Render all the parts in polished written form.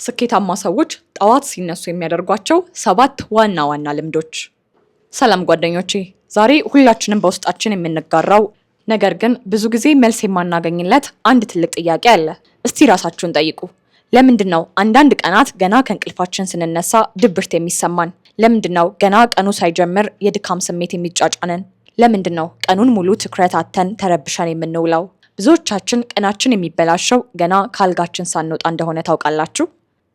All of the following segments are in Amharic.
ስኬታማ ሰዎች ጠዋት ሲነሱ የሚያደርጓቸው 7 ዋና ዋና ልምዶች። ሰላም ጓደኞቼ፣ ዛሬ ሁላችንም በውስጣችን የምንጋራው ነገር ግን ብዙ ጊዜ መልስ የማናገኝለት አንድ ትልቅ ጥያቄ አለ። እስቲ ራሳችሁን ጠይቁ። ለምንድነው አንዳንድ ቀናት ገና ከእንቅልፋችን ስንነሳ ድብርት የሚሰማን? ለምንድነው ገና ቀኑ ሳይጀምር የድካም ስሜት የሚጫጫነን? ለምንድነው ቀኑን ሙሉ ትኩረት አጥተን ተረብሸን የምንውለው? ብዙዎቻችን ቀናችን የሚበላሸው ገና ካልጋችን ሳንወጣ እንደሆነ ታውቃላችሁ?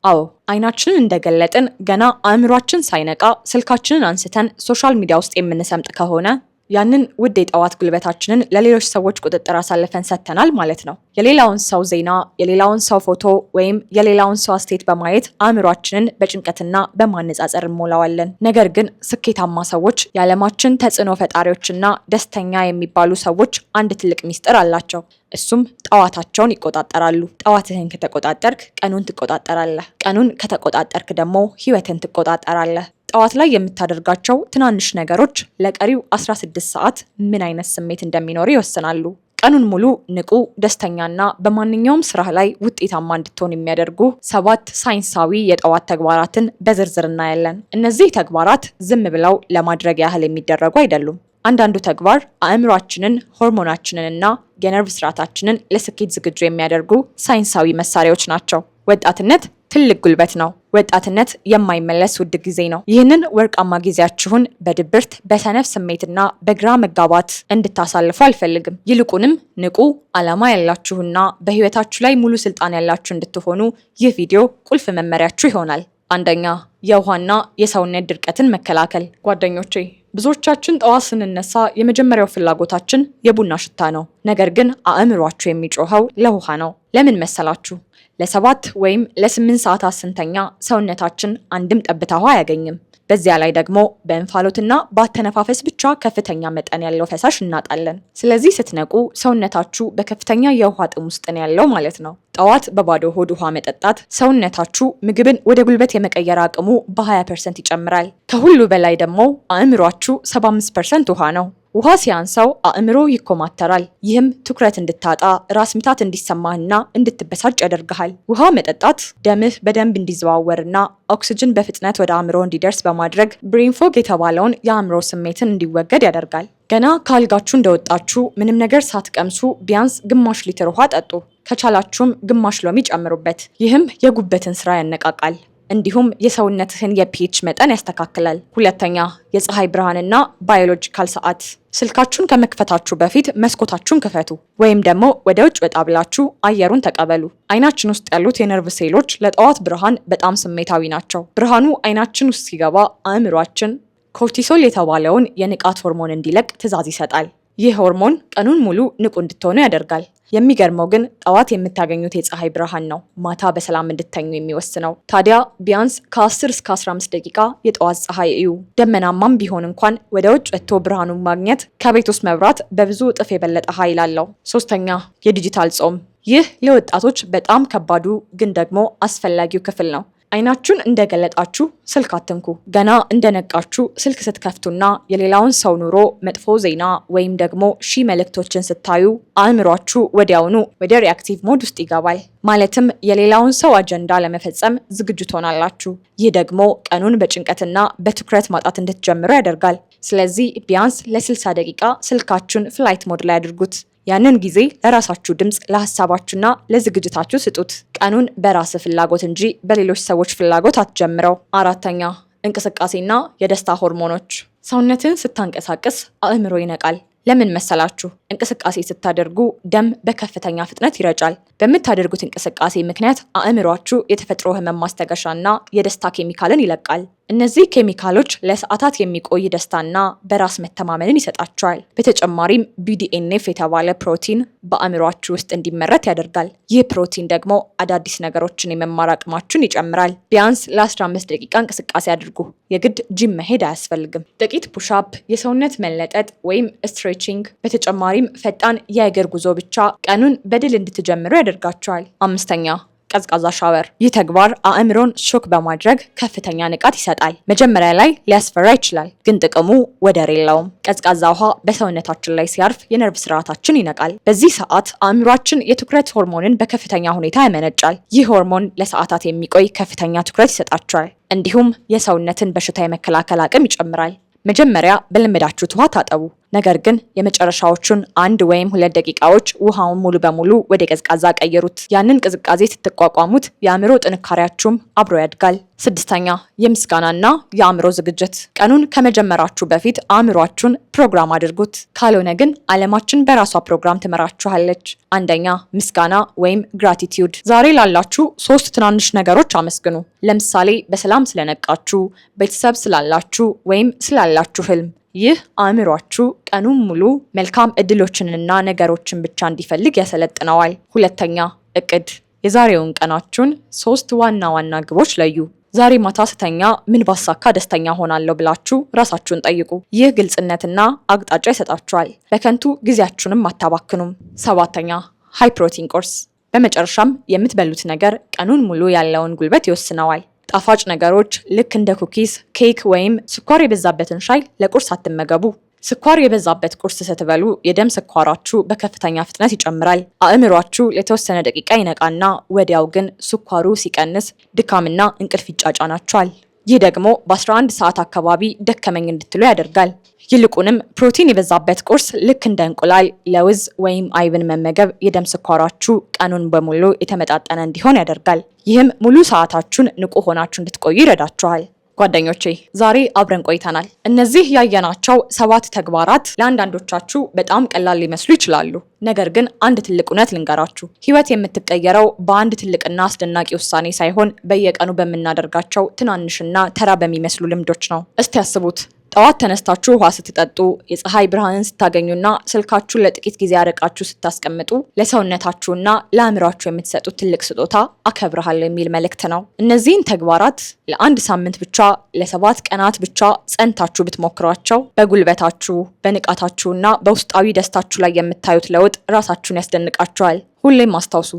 አዎ፣ አይናችንን እንደገለጥን ገና አእምሯችን ሳይነቃ ስልካችንን አንስተን ሶሻል ሚዲያ ውስጥ የምንሰምጥ ከሆነ ያንን ውድ የጠዋት ጉልበታችንን ለሌሎች ሰዎች ቁጥጥር አሳልፈን ሰጥተናል ማለት ነው። የሌላውን ሰው ዜና፣ የሌላውን ሰው ፎቶ ወይም የሌላውን ሰው አስተያየት በማየት አእምሯችንን በጭንቀትና በማነጻጸር እንሞላዋለን። ነገር ግን ስኬታማ ሰዎች፣ የዓለማችን ተጽዕኖ ፈጣሪዎችና ደስተኛ የሚባሉ ሰዎች አንድ ትልቅ ሚስጥር አላቸው። እሱም ጠዋታቸውን ይቆጣጠራሉ። ጠዋትህን ከተቆጣጠርክ ቀኑን ትቆጣጠራለህ። ቀኑን ከተቆጣጠርክ ደግሞ ህይወትን ትቆጣጠራለህ። ጠዋት ላይ የምታደርጋቸው ትናንሽ ነገሮች ለቀሪው 16 ሰዓት ምን አይነት ስሜት እንደሚኖር ይወስናሉ። ቀኑን ሙሉ ንቁ፣ ደስተኛና በማንኛውም ስራ ላይ ውጤታማ እንድትሆን የሚያደርጉ 7 ሳይንሳዊ የጠዋት ተግባራትን በዝርዝር እናያለን። እነዚህ ተግባራት ዝም ብለው ለማድረግ ያህል የሚደረጉ አይደሉም። አንዳንዱ ተግባር አእምሯችንን፣ ሆርሞናችንንና የነርቭ ስርዓታችንን ለስኬት ዝግጁ የሚያደርጉ ሳይንሳዊ መሳሪያዎች ናቸው። ወጣትነት ትልቅ ጉልበት ነው። ወጣትነት የማይመለስ ውድ ጊዜ ነው። ይህንን ወርቃማ ጊዜያችሁን በድብርት፣ በሰነፍ ስሜትና በግራ መጋባት እንድታሳልፉ አልፈልግም። ይልቁንም ንቁ፣ ዓላማ ያላችሁና በህይወታችሁ ላይ ሙሉ ስልጣን ያላችሁ እንድትሆኑ ይህ ቪዲዮ ቁልፍ መመሪያችሁ ይሆናል። አንደኛ፣ የውሃና የሰውነት ድርቀትን መከላከል። ጓደኞቼ፣ ብዙዎቻችን ጠዋት ስንነሳ የመጀመሪያው ፍላጎታችን የቡና ሽታ ነው። ነገር ግን አእምሯችሁ የሚጮኸው ለውሃ ነው። ለምን መሰላችሁ? ለ7 ወይም ለ8 ሰዓታት ስንተኛ ሰውነታችን አንድም ጠብታ ውሃ አያገኝም። በዚያ ላይ ደግሞ በእንፋሎትና በአተነፋፈስ ብቻ ከፍተኛ መጠን ያለው ፈሳሽ እናጣለን። ስለዚህ ስትነቁ ሰውነታችሁ በከፍተኛ የውሃ ጥም ውስጥ ነው ያለው ማለት ነው። ጠዋት በባዶ ሆድ ውሃ መጠጣት ሰውነታችሁ ምግብን ወደ ጉልበት የመቀየር አቅሙ በ20% ይጨምራል። ከሁሉ በላይ ደግሞ አእምሯችሁ 75% ውሃ ነው። ውሃ ሲያንሰው አእምሮ ይኮማተራል። ይህም ትኩረት እንድታጣ፣ ራስ ምታት እንዲሰማህና እንድትበሳጭ ያደርግሃል። ውሃ መጠጣት ደምህ በደንብ እንዲዘዋወርና ኦክሲጅን በፍጥነት ወደ አእምሮ እንዲደርስ በማድረግ ብሬን ፎግ የተባለውን የአእምሮ ስሜትን እንዲወገድ ያደርጋል። ገና ካልጋችሁ እንደወጣችሁ ምንም ነገር ሳትቀምሱ ቢያንስ ግማሽ ሊትር ውሃ ጠጡ። ከቻላችሁም ግማሽ ሎሚ ጨምሩበት። ይህም የጉበትን ስራ ያነቃቃል። እንዲሁም የሰውነትህን የፒኤች መጠን ያስተካክላል። ሁለተኛ፣ የፀሐይ ብርሃንና ባዮሎጂካል ሰዓት። ስልካችሁን ከመክፈታችሁ በፊት መስኮታችሁን ክፈቱ፣ ወይም ደግሞ ወደ ውጭ ወጣ ብላችሁ አየሩን ተቀበሉ። አይናችን ውስጥ ያሉት የነርቭ ሴሎች ለጠዋት ብርሃን በጣም ስሜታዊ ናቸው። ብርሃኑ አይናችን ውስጥ ሲገባ አእምሯችን ኮርቲሶል የተባለውን የንቃት ሆርሞን እንዲለቅ ትዕዛዝ ይሰጣል። ይህ ሆርሞን ቀኑን ሙሉ ንቁ እንድትሆኑ ያደርጋል። የሚገርመው ግን ጠዋት የምታገኙት የፀሐይ ብርሃን ነው ማታ በሰላም እንድተኙ የሚወስነው። ታዲያ ቢያንስ ከ10 እስከ 15 ደቂቃ የጠዋት ፀሐይ እዩ። ደመናማም ቢሆን እንኳን ወደ ውጭ ወጥቶ ብርሃኑን ማግኘት ከቤት ውስጥ መብራት በብዙ እጥፍ የበለጠ ኃይል አለው። ሶስተኛ፣ የዲጂታል ጾም። ይህ ለወጣቶች በጣም ከባዱ ግን ደግሞ አስፈላጊው ክፍል ነው። አይናችሁን እንደገለጣችሁ ስልክ አትንኩ። ገና እንደነቃችሁ ስልክ ስትከፍቱና የሌላውን ሰው ኑሮ፣ መጥፎ ዜና ወይም ደግሞ መልእክቶችን ስታዩ አእምሯችሁ ወዲያውኑ ወደ ሪአክቲቭ ሞድ ውስጥ ይገባል። ማለትም የሌላውን ሰው አጀንዳ ለመፈጸም ዝግጁ ትሆናላችሁ። ይህ ደግሞ ቀኑን በጭንቀትና በትኩረት ማጣት እንድትጀምሩ ያደርጋል። ስለዚህ ቢያንስ ለ60 ደቂቃ ስልካችሁን ፍላይት ሞድ ላይ አድርጉት። ያንን ጊዜ ለራሳችሁ ድምፅ፣ ለሀሳባችሁና ለዝግጅታችሁ ስጡት። ቀኑን በራስ ፍላጎት እንጂ በሌሎች ሰዎች ፍላጎት አትጀምረው። አራተኛ፣ እንቅስቃሴና የደስታ ሆርሞኖች። ሰውነትን ስታንቀሳቅስ አእምሮ ይነቃል። ለምን መሰላችሁ? እንቅስቃሴ ስታደርጉ ደም በከፍተኛ ፍጥነት ይረጫል። በምታደርጉት እንቅስቃሴ ምክንያት አእምሯችሁ የተፈጥሮ ህመም ማስታገሻና የደስታ ኬሚካልን ይለቃል። እነዚህ ኬሚካሎች ለሰዓታት የሚቆይ ደስታና በራስ መተማመንን ይሰጣቸዋል። በተጨማሪም BDNF የተባለ ፕሮቲን በአእምሯችሁ ውስጥ እንዲመረት ያደርጋል። ይህ ፕሮቲን ደግሞ አዳዲስ ነገሮችን የመማር አቅማችሁን ይጨምራል። ቢያንስ ለ15 ደቂቃ እንቅስቃሴ አድርጉ። የግድ ጂም መሄድ አያስፈልግም። ጥቂት ፑሻፕ፣ የሰውነት መለጠጥ ወይም ስትሬቺንግ፣ በተጨማሪም ፈጣን የእግር ጉዞ ብቻ ቀኑን በድል እንድትጀምሩ ያደርጋቸዋል። አምስተኛ፣ ቀዝቃዛ ሻወር። ይህ ተግባር አእምሮን ሾክ በማድረግ ከፍተኛ ንቃት ይሰጣል። መጀመሪያ ላይ ሊያስፈራ ይችላል፣ ግን ጥቅሙ ወደር የለውም። ቀዝቃዛ ውሃ በሰውነታችን ላይ ሲያርፍ የነርቭ ስርዓታችን ይነቃል። በዚህ ሰዓት አእምሯችን የትኩረት ሆርሞንን በከፍተኛ ሁኔታ ያመነጫል። ይህ ሆርሞን ለሰዓታት የሚቆይ ከፍተኛ ትኩረት ይሰጣቸዋል። እንዲሁም የሰውነትን በሽታ የመከላከል አቅም ይጨምራል። መጀመሪያ በለመዳችሁት ውሃ ታጠቡ። ነገር ግን የመጨረሻዎቹን 1 ወይም 2 ደቂቃዎች ውሃውን ሙሉ በሙሉ ወደ ቀዝቃዛ ቀይሩት። ያንን ቅዝቃዜ ስትቋቋሙት የአእምሮ ጥንካሬያችሁም አብሮ ያድጋል። 6ኛ የምስጋናና የአእምሮ ዝግጅት። ቀኑን ከመጀመራችሁ በፊት አእምሯችሁን ፕሮግራም አድርጉት። ካልሆነ ግን ዓለማችን በራሷ ፕሮግራም ትመራችኋለች። 1ኛ ምስጋና ወይም ግራቲቲዩድ። ዛሬ ላላችሁ 3 ትናንሽ ነገሮች አመስግኑ። ለምሳሌ በሰላም ስለነቃችሁ፣ ቤተሰብ ስላላችሁ ወይም ስላላችሁ ህልም። ይህ አእምሯችሁ ቀኑን ሙሉ መልካም እድሎችንና ነገሮችን ብቻ እንዲፈልግ ያሰለጥነዋል። 2ኛ እቅድ። የዛሬውን ቀናችሁን 3 ዋና ዋና ግቦች ለዩ። ዛሬ ማታ ስተኛ ምን ባሳካ ደስተኛ ሆናለሁ ብላችሁ ራሳችሁን ጠይቁ። ይህ ግልጽነትና አቅጣጫ ይሰጣችኋል። በከንቱ ጊዜያችሁንም አታባክኑም። 7ኛ ሃይ ፕሮቲን ቁርስ። በመጨረሻም የምትበሉት ነገር ቀኑን ሙሉ ያለውን ጉልበት ይወስነዋል። ጣፋጭ ነገሮች ልክ እንደ ኩኪስ፣ ኬክ ወይም ስኳር የበዛበትን ሻይ ለቁርስ አትመገቡ። ስኳር የበዛበት ቁርስ ስትበሉ የደም ስኳራችሁ በከፍተኛ ፍጥነት ይጨምራል። አእምሯችሁ ለተወሰነ ደቂቃ ይነቃና ወዲያው ግን ስኳሩ ሲቀንስ ድካምና እንቅልፍ ይጫጫናችኋል። ይህ ደግሞ በ11 ሰዓት አካባቢ ደከመኝ እንድትሉ ያደርጋል። ይልቁንም ፕሮቲን የበዛበት ቁርስ ልክ እንደ እንቁላል፣ ለውዝ ወይም አይብን መመገብ የደም ስኳራችሁ ቀኑን በሙሉ የተመጣጠነ እንዲሆን ያደርጋል። ይህም ሙሉ ሰዓታችሁን ንቁ ሆናችሁ እንድትቆዩ ይረዳችኋል። ጓደኞቼ ዛሬ አብረን ቆይተናል። እነዚህ ያየናቸው 7 ተግባራት ለአንዳንዶቻችሁ በጣም ቀላል ሊመስሉ ይችላሉ። ነገር ግን አንድ ትልቅ እውነት ልንገራችሁ። ህይወት የምትቀየረው በአንድ ትልቅና አስደናቂ ውሳኔ ሳይሆን በየቀኑ በምናደርጋቸው ትናንሽና ተራ በሚመስሉ ልምዶች ነው። እስቲ ያስቡት። ጠዋት ተነስታችሁ ውሃ ስትጠጡ፣ የፀሐይ ብርሃንን ስታገኙና ስልካችሁን ለጥቂት ጊዜ አርቃችሁ ስታስቀምጡ ለሰውነታችሁና ለአእምሯችሁ የምትሰጡት ትልቅ ስጦታ አከብርሃለሁ የሚል መልእክት ነው። እነዚህን ተግባራት ለ1 ሳምንት ብቻ፣ ለ7 ቀናት ብቻ ጸንታችሁ ብትሞክሯቸው በጉልበታችሁ፣ በንቃታችሁና በውስጣዊ ደስታችሁ ላይ የምታዩት ለውጥ ራሳችሁን ያስደንቃችኋል። ሁሌም አስታውሱ፣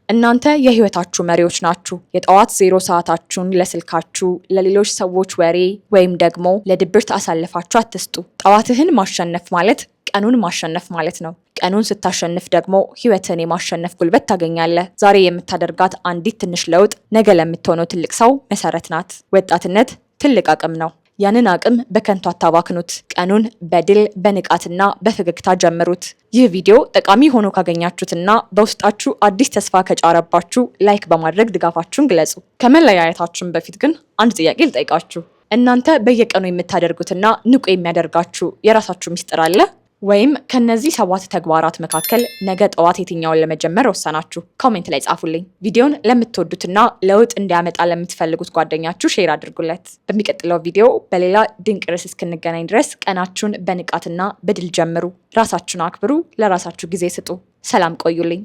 እናንተ የህይወታችሁ መሪዎች ናችሁ። የጠዋት 0 ሰዓታችሁን ለስልካችሁ፣ ለሌሎች ሰዎች ወሬ ወይም ደግሞ ለድብርት አሳልፋችሁ አትስጡ። ጠዋትህን ማሸነፍ ማለት ቀኑን ማሸነፍ ማለት ነው። ቀኑን ስታሸንፍ ደግሞ ህይወትን የማሸነፍ ጉልበት ታገኛለህ። ዛሬ የምታደርጋት አንዲት ትንሽ ለውጥ ነገ ለምትሆነው ትልቅ ሰው መሰረት ናት። ወጣትነት ትልቅ አቅም ነው። ያንን አቅም በከንቱ አታባክኑት። ቀኑን በድል በንቃትና በፈገግታ ጀምሩት። ይህ ቪዲዮ ጠቃሚ ሆኖ ካገኛችሁትና በውስጣችሁ አዲስ ተስፋ ከጫረባችሁ ላይክ በማድረግ ድጋፋችሁን ግለጹ። ከመለያየታችን በፊት ግን አንድ ጥያቄ ልጠይቃችሁ። እናንተ በየቀኑ የምታደርጉትና ንቁ የሚያደርጋችሁ የራሳችሁ ሚስጥር አለ? ወይም ከነዚህ 7 ተግባራት መካከል ነገ ጠዋት የትኛውን ለመጀመር ወሰናችሁ? ኮሜንት ላይ ጻፉልኝ። ቪዲዮን ለምትወዱትና ለውጥ እንዲያመጣ ለምትፈልጉት ጓደኛችሁ ሼር አድርጉለት። በሚቀጥለው ቪዲዮ በሌላ ድንቅ ርዕስ እስክንገናኝ ድረስ ቀናችሁን በንቃትና በድል ጀምሩ። ራሳችሁን አክብሩ። ለራሳችሁ ጊዜ ስጡ። ሰላም ቆዩልኝ።